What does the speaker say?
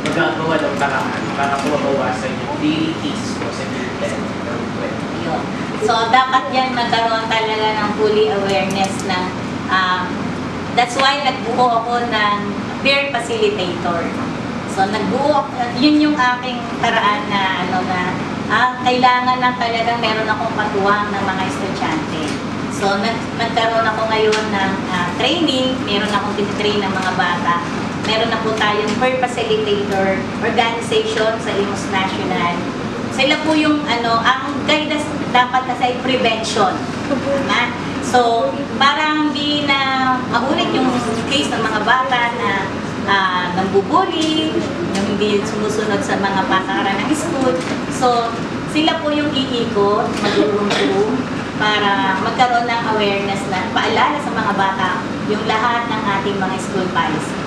magagawa ng paraan para mabawasan yung daily cases po sa mental health. Yun. So, dapat yan magkaroon talaga ng fully awareness ng that's why nagbuo ako ng peer facilitator. So, yun yung aking paraan na kailangan na talagang meron akong katuwang ng mga estudyante. So, nagkaroon ako ngayon ng training, meron akong tinitrain ng mga bata. Meron na po tayong peer facilitator organization sa Imus National. Sila po yung ang guidance dapat kasi ay prevention. So, parang hindi na maulit yung case ng mga bata na nambubuli, yung hindi sumusunod sa mga patakaran ng school. So, sila po yung iikot, mag-room para magkaroon ng awareness na paalala sa mga bata yung lahat ng ating mga school policy.